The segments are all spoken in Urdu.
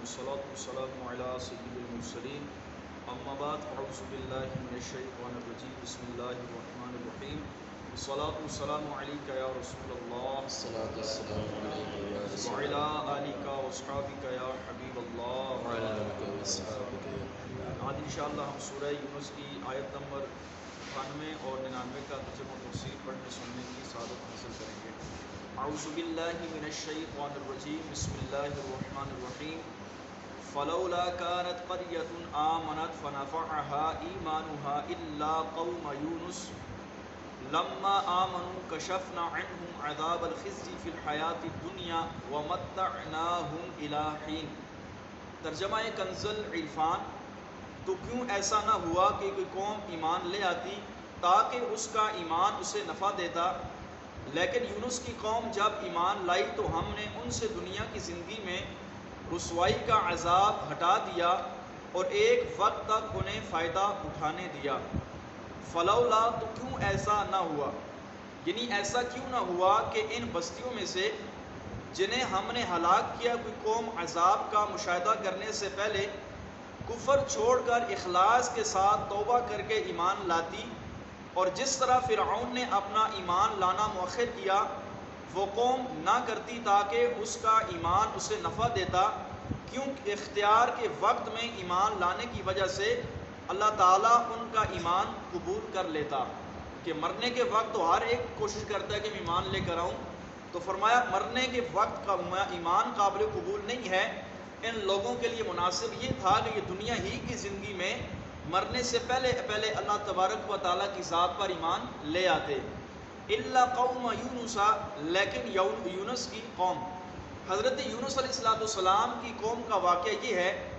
والصلاة والسلام على سيد المرسلين اما بعد اعوذ باللہ من الشیطان الرجیم بسم اللہ الرحمن الرحیم الصلاة والسلام علیک یا رسول اللہ وعلی آلک واصحابک یا حبیب اللہ۔ آج انشاءاللہ ہم سورہ یونس کی آیت نمبر 98 اور 99 کا ترجمہ و تفسیر پڑھنے سننے کی سعادت حاصل کریں گے۔ اعوذ باللہ من الشیطان الرجیم بسم اللہ الرحمن الرحیم فلولا كانت قرية آمنت فنفعها إيمانها إلا قوم يونس لما آمنوا كشفنا عنهم عذاب الخزي في الحياة الدنيا ومتعناهم إلى حين۔ ترجمہ کنز العرفان۔ تو کیوں ایسا نہ ہوا کہ کوئی قوم ایمان لے آتی تاکہ اس کا ایمان اسے نفع دیتا، لیکن یونس کی قوم جب ایمان لائی تو ہم نے ان سے دنیا کی زندگی میں رسوائی کا عذاب ہٹا دیا اور ایک وقت تک انہیں فائدہ اٹھانے دیا۔ فلولا تو کیوں ایسا نہ ہوا، یعنی ایسا کیوں نہ ہوا کہ ان بستیوں میں سے جنہیں ہم نے ہلاک کیا کوئی قوم عذاب کا مشاہدہ کرنے سے پہلے کفر چھوڑ کر اخلاص کے ساتھ توبہ کر کے ایمان لاتی، اور جس طرح فرعون نے اپنا ایمان لانا مؤخر کیا وہ قوم نہ کرتی تاکہ اس کا ایمان اسے نفع دیتا، کیونکہ اختیار کے وقت میں ایمان لانے کی وجہ سے اللہ تعالیٰ ان کا ایمان قبول کر لیتا۔ کہ مرنے کے وقت تو ہر ایک کوشش کرتا ہے کہ میں ایمان لے کر آؤں، تو فرمایا مرنے کے وقت کا ایمان قابل قبول نہیں ہے۔ ان لوگوں کے لیے مناسب یہ تھا کہ یہ دنیا ہی کی زندگی میں مرنے سے پہلے اللہ تبارک و تعالیٰ کی ذات پر ایمان لے آتے۔ الا قوم یونس، لیکن یونس کی قوم، حضرت یونس علیہ السلام کی قوم کا واقعہ یہ ہے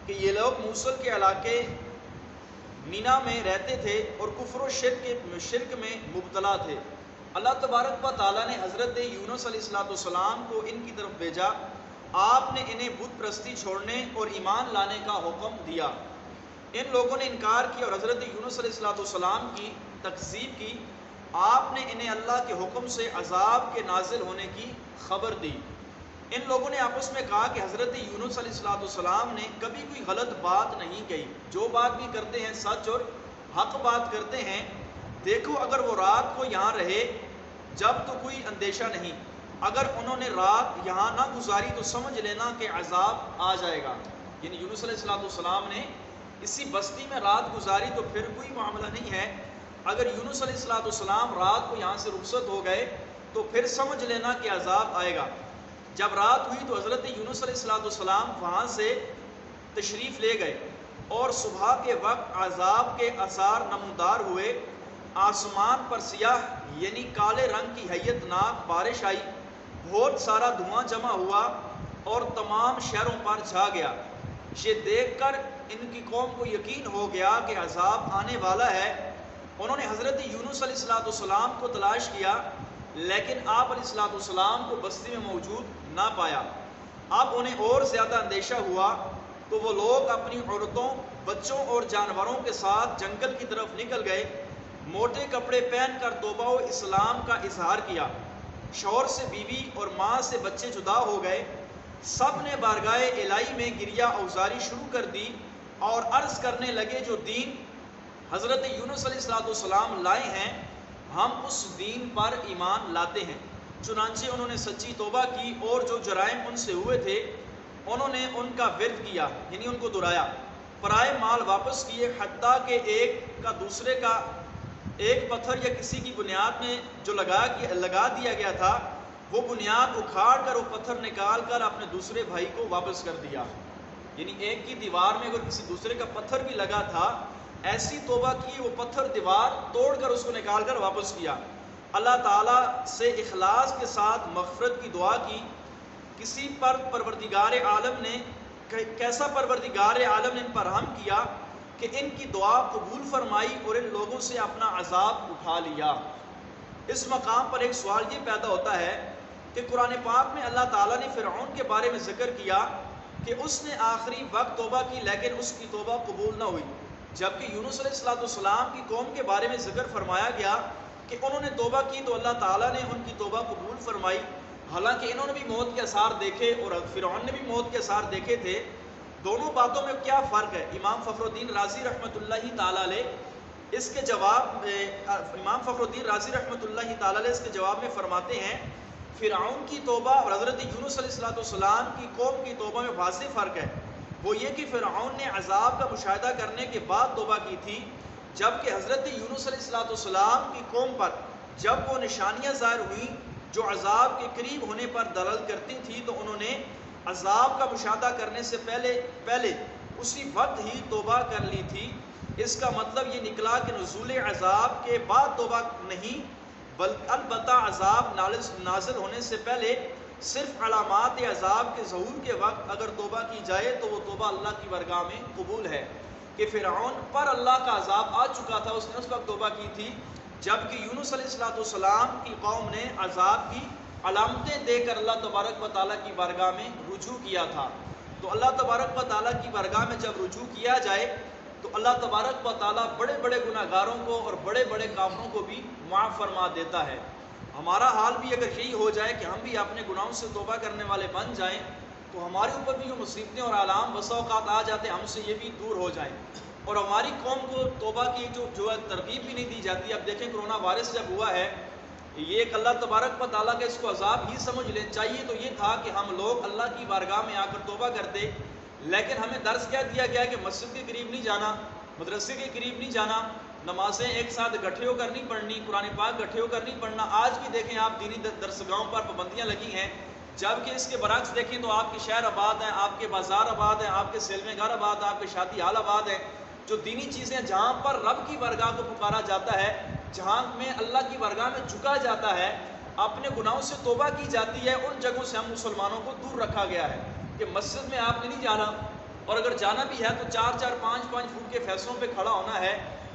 کہ یہ لوگ موصل کے علاقے مینا میں رہتے تھے اور کفر و شرک میں مبتلا تھے۔ اللہ تبارک و تعالیٰ نے حضرت یونس علیہ السلام کو ان کی طرف بھیجا، آپ نے انہیں بت پرستی چھوڑنے اور ایمان لانے کا حکم دیا۔ ان لوگوں نے انکار کیا اور حضرت یونس علیہ السلام کی تکذیب کی۔ آپ نے انہیں اللہ کے حکم سے عذاب کے نازل ہونے کی خبر دی۔ ان لوگوں نے آپس میں کہا کہ حضرت یونس علیہ السلام نے کبھی کوئی غلط بات نہیں کہی، جو بات بھی کرتے ہیں سچ اور حق بات کرتے ہیں۔ دیکھو اگر وہ رات کو یہاں رہے جب تو کوئی اندیشہ نہیں، اگر انہوں نے رات یہاں نہ گزاری تو سمجھ لینا کہ عذاب آ جائے گا۔ یعنی یونس علیہ السلام نے اسی بستی میں رات گزاری تو پھر کوئی معاملہ نہیں ہے، اگر یونس علیہ السلام رات کو یہاں سے رخصت ہو گئے تو پھر سمجھ لینا کہ عذاب آئے گا۔ جب رات ہوئی تو حضرت یونس علیہ السلام وہاں سے تشریف لے گئے اور صبح کے وقت عذاب کے آثار نمودار ہوئے۔ آسمان پر سیاہ یعنی کالے رنگ کی ہیئت ناک بارش آئی، بہت سارا دھواں جمع ہوا اور تمام شہروں پر چھا گیا۔ یہ دیکھ کر ان کی قوم کو یقین ہو گیا کہ عذاب آنے والا ہے۔ انہوں نے حضرت یونس علیہ السلام کو تلاش کیا، لیکن آپ علیہ السلام کو بستی میں موجود نہ پایا۔ اب انہیں اور زیادہ اندیشہ ہوا تو وہ لوگ اپنی عورتوں، بچوں اور جانوروں کے ساتھ جنگل کی طرف نکل گئے۔ موٹے کپڑے پہن کر توبہ و اسلام کا اظہار کیا۔ شوہر سے بیوی اور ماں سے بچے جدا ہو گئے۔ سب نے بارگاہ الہی میں گریہ اوزاری شروع کر دی اور عرض کرنے لگے جو دین حضرت یونس علیہ السلام لائے ہیں ہم اس دین پر ایمان لاتے ہیں۔ چنانچہ انہوں نے سچی توبہ کی اور جو جرائم ان سے ہوئے تھے انہوں نے ان کا ورد کیا، یعنی ان کو دہرایا، پرائے مال واپس کیے، حتیٰ کہ ایک کا دوسرے کا ایک پتھر یا کسی کی بنیاد میں جو لگا دیا گیا تھا وہ بنیاد اکھاڑ کر وہ پتھر نکال کر اپنے دوسرے بھائی کو واپس کر دیا۔ یعنی ایک کی دیوار میں اگر کسی دوسرے کا پتھر بھی لگا تھا، ایسی توبہ کی وہ پتھر دیوار توڑ کر اس کو نکال کر واپس کیا۔ اللہ تعالیٰ سے اخلاص کے ساتھ مغفرت کی دعا کی۔ کیسا پروردگار عالم نے ان پر رحم کیا کہ ان کی دعا قبول فرمائی اور ان لوگوں سے اپنا عذاب اٹھا لیا۔ اس مقام پر ایک سوال یہ پیدا ہوتا ہے کہ قرآن پاک میں اللہ تعالیٰ نے فرعون کے بارے میں ذکر کیا کہ اس نے آخری وقت توبہ کی لیکن اس کی توبہ قبول نہ ہوئی، جبکہ یونس علیہ السلام کی قوم کے بارے میں ذکر فرمایا گیا کہ انہوں نے توبہ کی تو اللہ تعالیٰ نے ان کی توبہ قبول فرمائی۔ حالانکہ انہوں نے بھی موت کے آثار دیکھے اور فرعون نے بھی موت کے آثار دیکھے تھے، دونوں باتوں میں کیا فرق ہے؟ امام فخر الدین رازی رحمۃ اللہ تعالیٰ علیہ اس کے جواب امام فخر الدین رازی رحمۃ اللہ تعالیٰ علیہ اس کے جواب میں فرماتے ہیں فرعون کی توبہ اور حضرت یونس علیہ السلام کی قوم کی توبہ میں واضح فرق ہے۔ وہ یہ کہ فرعون نے عذاب کا مشاہدہ کرنے کے بعد توبہ کی تھی، جبکہ حضرت یونس علیہ السلام کی قوم پر جب وہ نشانیاں ظاہر ہوئیں جو عذاب کے قریب ہونے پر دلالت کرتی تھی تو انہوں نے عذاب کا مشاہدہ کرنے سے پہلے اسی وقت ہی توبہ کر لی تھی۔ اس کا مطلب یہ نکلا کہ نزول عذاب کے بعد توبہ نہیں، بلکہ البتہ عذاب نازل ہونے سے پہلے صرف علامات عذاب کے ظہور کے وقت اگر توبہ کی جائے تو وہ توبہ اللہ کی بارگاہ میں قبول ہے۔ کہ فرعون پر اللہ کا عذاب آ چکا تھا، اس نے اس وقت توبہ کی تھی، جبکہ یونس علیہ السلام کی قوم نے عذاب کی علامتیں دے کر اللہ تبارک و تعالیٰ کی بارگاہ میں رجوع کیا تھا۔ تو اللہ تبارک و تعالیٰ کی بارگاہ میں جب رجوع کیا جائے تو اللہ تبارک و تعالیٰ بڑے بڑے گناہ گاروں کو اور بڑے بڑے کافروں کو بھی معاف فرما دیتا ہے۔ ہمارا حال بھی اگر یہی ہو جائے کہ ہم بھی اپنے گناہوں سے توبہ کرنے والے بن جائیں تو ہمارے اوپر بھی جو مصیبتیں اور آلام بسا اوقات آ جاتے ہیں ہم سے یہ بھی دور ہو جائیں، اور ہماری قوم کو توبہ کی جو ہے ترغیب بھی نہیں دی جاتی۔ اب دیکھیں کرونا وائرس جب ہوا ہے، یہ ایک اللہ تبارک و تعالیٰ کا اس کو عذاب ہی سمجھ لیں، چاہیے تو یہ تھا کہ ہم لوگ اللہ کی بارگاہ میں آ کر توبہ کرتے، لیکن ہمیں درس کیا دیا گیا کہ مسجد کے قریب نہیں جانا، مدرسے کے قریب نہیں جانا، نمازیں ایک ساتھ اکٹھے ہو کر نہیں پڑھنی، قرآن پاک اکٹھے ہو کر نہیں پڑھنا۔ آج بھی دیکھیں آپ دینی درسگاہوں پر پابندیاں لگی ہیں، جبکہ اس کے برعکس دیکھیں تو آپ کے شہر آباد ہیں، آپ کے بازار آباد ہیں، آپ کے سلم گھر آباد ہیں، آپ کے شادی حال آباد ہیں۔ جو دینی چیزیں جہاں پر رب کی بارگاہ کو پکارا جاتا ہے، جہاں میں اللہ کی بارگاہ میں جھکا جاتا ہے، اپنے گناہوں سے توبہ کی جاتی ہے، ان جگہوں سے ہم مسلمانوں کو دور رکھا گیا ہے کہ مسجد میں آپ نے نہیں جانا، اور اگر جانا بھی ہے تو 4-4 5-5 فٹ کے فیصلوں پہ کھڑا ہونا ہے۔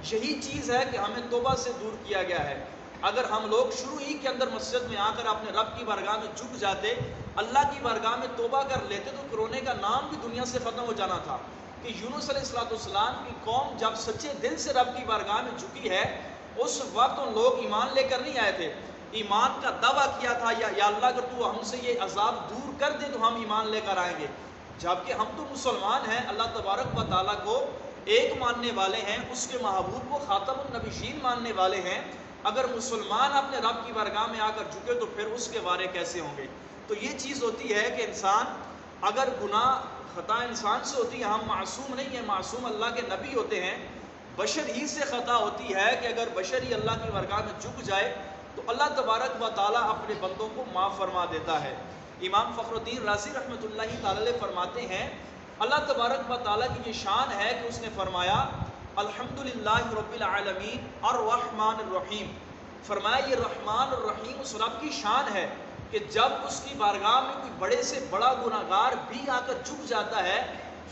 یہی چیز ہے کہ ہمیں توبہ سے دور کیا گیا ہے۔ اگر ہم لوگ شروع ہی کے اندر مسجد میں آ کر اپنے رب کی بارگاہ میں جھک جاتے، اللہ کی بارگاہ میں توبہ کر لیتے، تو کرونے کا نام بھی دنیا سے ختم ہو جانا تھا۔ کہ یونس علیہ السلام کی قوم جب سچے دل سے رب کی بارگاہ میں جھکی ہے، اس وقت ان لوگ ایمان لے کر نہیں آئے تھے، ایمان کا دعویٰ کیا تھا یا اللہ اگر تو ہم سے یہ عذاب دور کر دے تو ہم ایمان لے کر آئیں گے۔ جبکہ ہم تو مسلمان ہیں، اللہ تبارک و تعالیٰ کو ایک ماننے والے ہیں، اس کے محبوب کو خاتم النبیین ماننے والے ہیں۔ اگر مسلمان اپنے رب کی بارگاہ میں آ کر جھکے تو پھر اس کے بارے کیسے ہوں گے؟ تو یہ چیز ہوتی ہے کہ انسان اگر گناہ خطا انسان سے ہوتی ہے، ہم معصوم نہیں ہیں، معصوم اللہ کے نبی ہوتے ہیں، بشر ہی سے خطا ہوتی ہے کہ اگر بشر ہی اللہ کی بارگاہ میں جھک جائے تو اللہ تبارک و تعالیٰ اپنے بندوں کو معاف فرما دیتا ہے۔ امام فخر الدین رازی رحمۃ اللہ تعالی علیہ فرماتے ہیں اللہ تبارک و تعالیٰ کی یہ شان ہے کہ اس نے فرمایا الحمدللہ رب العالمین الرحمن الرحیم، فرمایا یہ رحمان الرحیم اس رب کی شان ہے کہ جب اس کی بارگاہ میں کوئی بڑے سے بڑا گناہ گار بھی آ کر جھک جاتا ہے،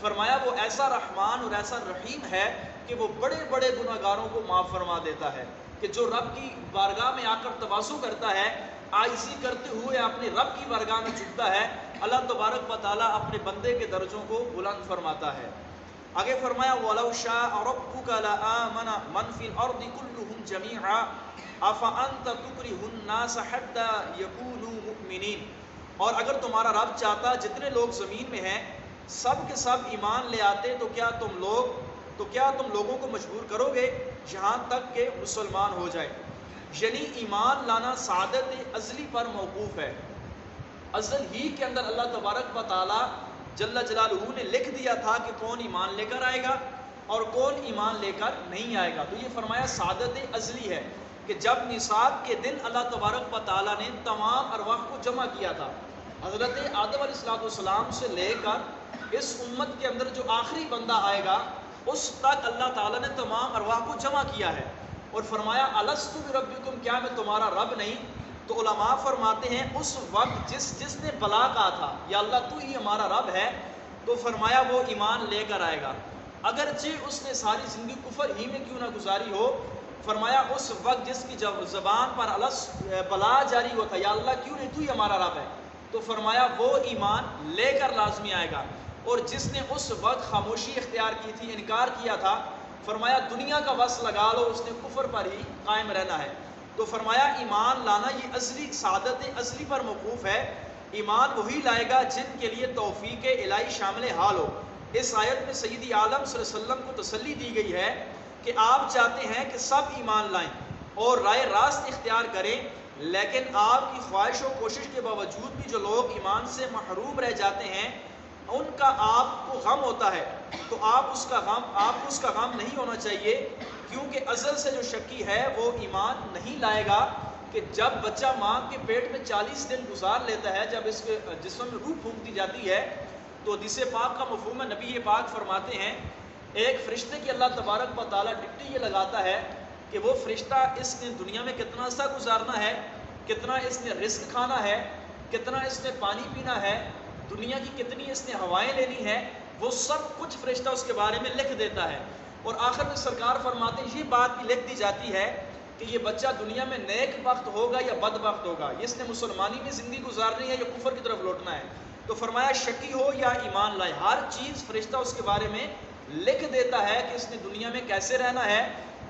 فرمایا وہ ایسا رحمان اور ایسا رحیم ہے کہ وہ بڑے بڑے گناہ گاروں کو معاف فرما دیتا ہے۔ کہ جو رب کی بارگاہ میں آ کر تواضع کرتا ہے، عاجزی کرتے ہوئے اپنے رب کی بارگاہ میں جھکتا ہے، اللہ تبارک و تعالیٰ اپنے بندے کے درجوں کو بلند فرماتا ہے۔ آگے فرمایا وَلَوْ شَاءَ رَبُّكَ لَآمَنَ مَنْ فِي الْأَرْضِ كُلُّهُمْ جَمِيعًا أَفَأَنْتَ تُكْرِهُ النَّاسَ حَتَّى يَكُونُوا مُؤْمِنِينَ، اور اگر تمہارا رب چاہتا جتنے لوگ زمین میں ہیں سب کے سب ایمان لے آتے تو کیا تم لوگوں کو مجبور کرو گے یہاں تک کہ مسلمان ہو جائے؟ یعنی ایمان لانا سعادت ازلی پر موقوف ہے۔ ازل ہی کے اندر اللہ تبارک و تعالیٰ جل جلالہ نے لکھ دیا تھا کہ کون ایمان لے کر آئے گا اور کون ایمان لے کر نہیں آئے گا۔ تو یہ فرمایا سعادت ازلی ہے کہ جب نصاب کے دن اللہ تبارک و تعالیٰ نے تمام ارواح کو جمع کیا تھا، حضرت آدم علیہ السلام سے لے کر اس امت کے اندر جو آخری بندہ آئے گا اس تک اللہ تعالیٰ نے تمام ارواح کو جمع کیا ہے، اور فرمایا الستو بربکم، کیا میں تمہارا رب نہیں؟ تو علماء فرماتے ہیں اس وقت جس نے بلا کہا تھا یا اللہ تو ہی ہمارا رب ہے، تو فرمایا وہ ایمان لے کر آئے گا، اگرچہ اس نے ساری زندگی کفر ہی میں کیوں نہ گزاری ہو۔ فرمایا اس وقت جس کی زبان پر بلا جاری ہوا تھا یا اللہ کیوں نہیں تو ہی ہمارا رب ہے، تو فرمایا وہ ایمان لے کر لازمی آئے گا۔ اور جس نے اس وقت خاموشی اختیار کی تھی، انکار کیا تھا، فرمایا دنیا کا وس لگا لو، اس نے کفر پر ہی قائم رہنا ہے۔ تو فرمایا ایمان لانا یہ ازلی سعادت ازلی پر موقوف ہے۔ ایمان وہی لائے گا جن کے لیے توفیق الہی شامل حال ہو۔ اس آیت میں سیدی عالم صلی اللہ علیہ وسلم کو تسلی دی گئی ہے کہ آپ چاہتے ہیں کہ سب ایمان لائیں اور رائے راست اختیار کریں، لیکن آپ کی خواہش و کوشش کے باوجود بھی جو لوگ ایمان سے محروم رہ جاتے ہیں ان کا آپ کو غم ہوتا ہے، تو آپ کو اس کا غم نہیں ہونا چاہیے، کیونکہ ازل سے جو شکی ہے وہ ایمان نہیں لائے گا کہ جب بچہ ماں کے پیٹ میں 40 دن گزار لیتا ہے، جب اس کے جسم میں روح پھونک دی جاتی ہے، تو حدیث پاک کا مفہوم ہے، نبی پاک فرماتے ہیں ایک فرشتے کی اللہ تبارک و تعالیٰ ڈپٹی یہ لگاتا ہے کہ وہ فرشتہ اس نے دنیا میں کتنا عرصہ گزارنا ہے، کتنا اس نے رزق کھانا ہے، کتنا اس نے پانی پینا ہے، دنیا کی کتنی اس نے ہوائیں لینی ہے، وہ سب کچھ فرشتہ اس کے بارے میں لکھ دیتا ہے۔ اور آخر میں سرکار فرماتے ہیں یہ بات بھی لکھ دی جاتی ہے کہ یہ بچہ دنیا میں نیک بخت ہوگا یا بد بخت ہوگا، اس نے مسلمانی میں زندگی گزارنی ہے یا کفر کی طرف لوٹنا ہے۔ تو فرمایا شکی ہو یا ایمان لائے، ہر چیز فرشتہ اس کے بارے میں لکھ دیتا ہے کہ اس نے دنیا میں کیسے رہنا ہے،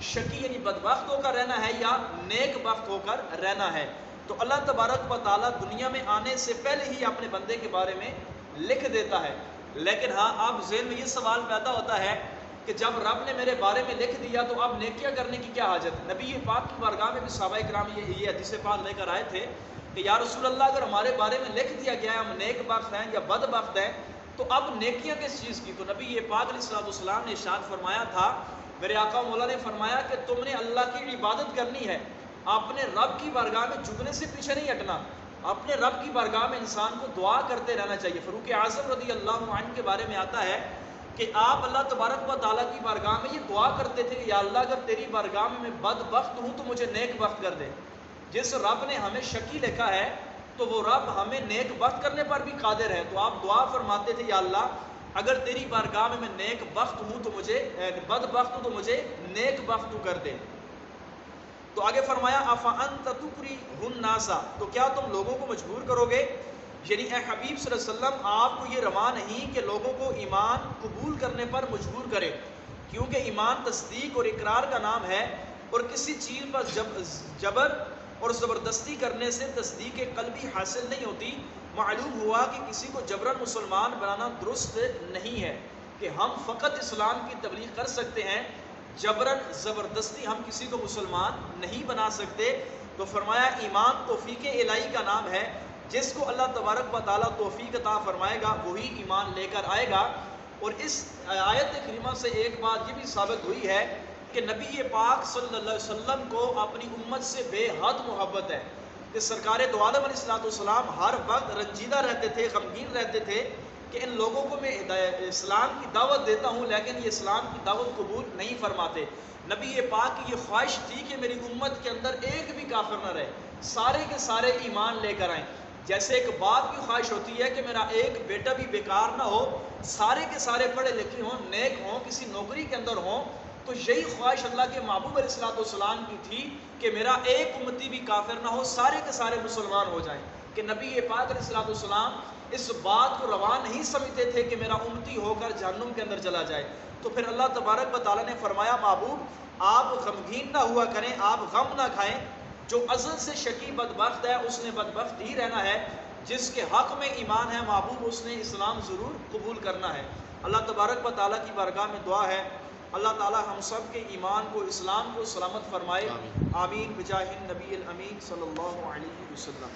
شکی یعنی بدبخت ہو کر رہنا ہے یا نیک بخت ہو کر رہنا ہے۔ تو اللہ تبارک و تعالیٰ دنیا میں آنے سے پہلے ہی اپنے بندے کے بارے میں لکھ دیتا ہے۔ لیکن ہاں اب ذہن میں یہ سوال پیدا ہوتا ہے کہ جب رب نے میرے بارے میں لکھ دیا تو اب نیکیاں کرنے کی کیا حاجت؟ نبی پاک کی بارگاہ میں بھی صحابہ کرام یہ حدیث پاک لے کر آئے تھے کہ یا رسول اللہ اگر ہمارے بارے میں لکھ دیا گیا ہے ہم نیک بخت ہیں یا بد بخت ہیں تو اب نیکیاں کس چیز کی؟ تو نبی پاک علیہ السلام نے ارشاد فرمایا تھا، میرے آقا مولا نے فرمایا کہ تم نے اللہ کی عبادت کرنی ہے، اپنے رب کی بارگاہ میں جھکنے سے پیچھے نہیں ہٹنا، اپنے رب کی بارگاہ میں انسان کو دعا کرتے رہنا چاہیے۔ فاروق اعظم رضی اللہ عنہ کے بارے میں آتا ہے کہ آپ اللہ تبارک و تعالیٰ کی بارگاہ میں یہ دعا کرتے تھے کہ یا اللہ اگر تیری بارگاہ میں بد بخت ہوں تو مجھے نیک بخت کر دے۔ جس رب نے ہمیں شکی لکھا ہے تو وہ رب ہمیں نیک بخت کرنے پر بھی قادر ہے۔ تو آپ دعا فرماتے تھے یا اللہ اگر تیری بارگاہ میں نیک بخت ہوں تو مجھے بد بخت ہوں تو مجھے نیک بخت تو کر دے۔ تو آگے فرمایا افانت تکرہ الناس، تو کیا تم لوگوں کو مجبور کرو گے؟ یعنی اے حبیب صلی اللہ علیہ وسلم آپ کو یہ روا نہیں کہ لوگوں کو ایمان قبول کرنے پر مجبور کرے، کیونکہ ایمان تصدیق اور اقرار کا نام ہے، اور کسی چیز پر جبر اور زبردستی کرنے سے تصدیق قلبی حاصل نہیں ہوتی۔ معلوم ہوا کہ کسی کو جبراً مسلمان بنانا درست نہیں ہے کہ ہم فقط اسلام کی تبلیغ کر سکتے ہیں، جبراً زبردستی ہم کسی کو مسلمان نہیں بنا سکتے۔ تو فرمایا ایمان توفیق الہی کا نام ہے، جس کو اللہ تبارک و تعالیٰ توفیق عطا فرمائے گا وہی ایمان لے کر آئے گا۔ اور اس آیت کریمہ سے ایک بات یہ بھی ثابت ہوئی ہے کہ نبی پاک صلی اللہ علیہ وسلم کو اپنی امت سے بے حد محبت ہے، کہ سرکار دو عالم علیہ السلام ہر وقت رنجیدہ رہتے تھے، غمگین رہتے تھے کہ ان لوگوں کو میں اسلام کی دعوت دیتا ہوں لیکن یہ اسلام کی دعوت قبول نہیں فرماتے۔ نبی پاک کی یہ خواہش تھی کہ میری امت کے اندر ایک بھی کافر نہ رہے، سارے کے سارے ایمان لے کر آئیں۔ جیسے ایک باپ کی خواہش ہوتی ہے کہ میرا ایک بیٹا بھی بیکار نہ ہو، سارے کے سارے پڑھے لکھے ہوں، نیک ہوں، کسی نوکری کے اندر ہوں، تو یہی خواہش اللہ کے محبوب علیہ السلام کی تھی کہ میرا ایک امتی بھی کافر نہ ہو، سارے کے سارے مسلمان ہو جائیں۔ کہ نبی پاک علیہ السلام اس بات کو روا نہیں سمجھتے تھے کہ میرا امتی ہو کر جہنم کے اندر چلا جائے۔ تو پھر اللہ تبارک و تعالیٰ نے فرمایا محبوب آپ غمگین نہ ہوا کریں، آپ غم نہ کھائیں، جو ازل سے شکی بدبخت ہے اس نے بدبخت ہی رہنا ہے، جس کے حق میں ایمان ہے محبوب اس نے اسلام ضرور قبول کرنا ہے۔ اللہ تبارک و تعالیٰ کی بارگاہ میں دعا ہے اللہ تعالیٰ ہم سب کے ایمان کو، اسلام کو سلامت فرمائے، آمین بجاہ النبی الامین صلی اللہ علیہ وسلم۔